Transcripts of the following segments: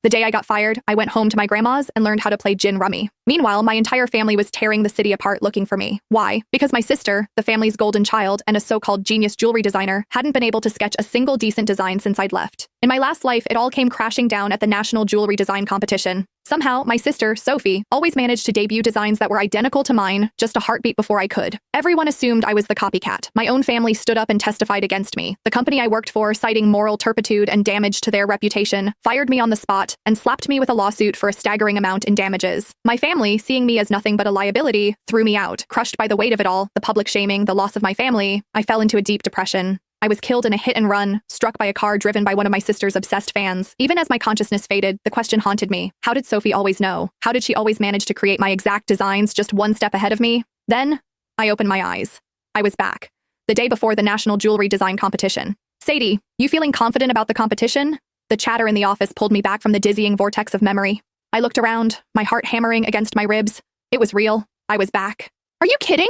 The day I got fired, I went home to my grandma's and learned how to play gin rummy. Meanwhile, my entire family was tearing the city apart looking for me. Why? Because my sister, the family's golden child and a so-called genius jewelry designer, hadn't been able to sketch a single decent design since I'd left. In my last life, it all came crashing down at the National Jewelry Design Competition. Somehow, my sister, Sophie, always managed to debut designs that were identical to mine just a heartbeat before I could. Everyone assumed I was the copycat. My own family stood up and testified against me. The company I worked for, citing moral turpitude and damage to their reputation, fired me on the spot and slapped me with a lawsuit for a staggering amount in damages. My family, seeing me as nothing but a liability, threw me out. Crushed by the weight of it all, the public shaming, the loss of my family, I fell into a deep depression. I was killed in a hit and run, struck by a car driven by one of my sister's obsessed fans. Even as my consciousness faded, the question haunted me. How did Sophie always know? How did she always manage to create my exact designs just one step ahead of me? Then, I opened my eyes. I was back. The day before the National Jewelry Design Competition. Sadie, you feeling confident about the competition? The chatter in the office pulled me back from the dizzying vortex of memory. I looked around, my heart hammering against my ribs. It was real. I was back. Are you kidding?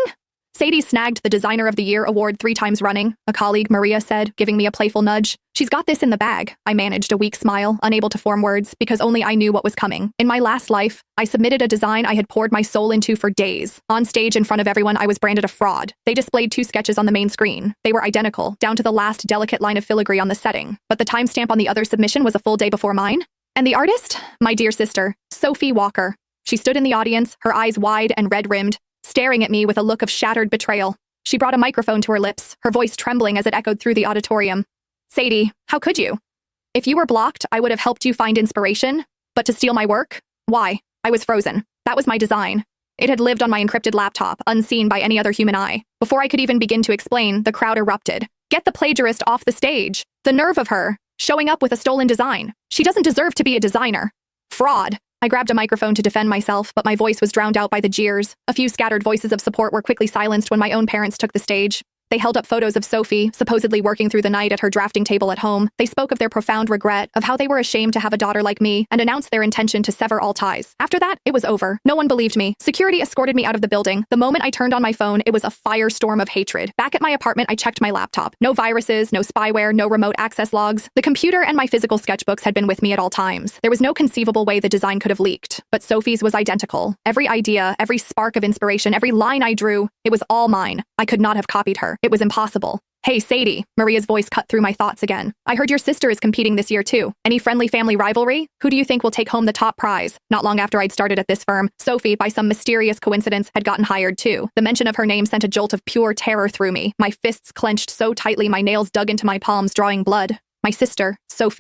Sadie snagged the Designer of the Year award 3 times running, a colleague, Maria, said, giving me a playful nudge. She's got this in the bag. I managed a weak smile, unable to form words, because only I knew what was coming. In my last life, I submitted a design I had poured my soul into for days. On stage in front of everyone, I was branded a fraud. They displayed 2 sketches on the main screen. They were identical, down to the last delicate line of filigree on the setting. But the timestamp on the other submission was a full day before mine. And the artist? My dear sister, Sophie Walker. She stood in the audience, her eyes wide and red-rimmed, staring at me with a look of shattered betrayal. She brought a microphone to her lips, her voice trembling as it echoed through the auditorium. Sadie, how could you? If you were blocked, I would have helped you find inspiration. But to steal my work? Why? I was frozen. That was my design. It had lived on my encrypted laptop, unseen by any other human eye. Before I could even begin to explain, the crowd erupted. Get the plagiarist off the stage. The nerve of her, showing up with a stolen design. She doesn't deserve to be a designer. Fraud. I grabbed a microphone to defend myself, but my voice was drowned out by the jeers. A few scattered voices of support were quickly silenced when my own parents took the stage. They held up photos of Sophie, supposedly working through the night at her drafting table at home. They spoke of their profound regret, of how they were ashamed to have a daughter like me, and announced their intention to sever all ties. After that, it was over. No one believed me. Security escorted me out of the building. The moment I turned on my phone, it was a firestorm of hatred. Back at my apartment, I checked my laptop. No viruses, no spyware, no remote access logs. The computer and my physical sketchbooks had been with me at all times. There was no conceivable way the design could have leaked. But Sophie's was identical. Every idea, every spark of inspiration, every line I drew, it was all mine. I could not have copied her. It was impossible. Hey, Sadie, Maria's voice cut through my thoughts again. I heard your sister is competing this year too. Any friendly family rivalry? Who do you think will take home the top prize? Not long after I'd started at this firm, Sophie, by some mysterious coincidence, had gotten hired too. The mention of her name sent a jolt of pure terror through me. My fists clenched so tightly my nails dug into my palms, drawing blood. My sister, Sophie.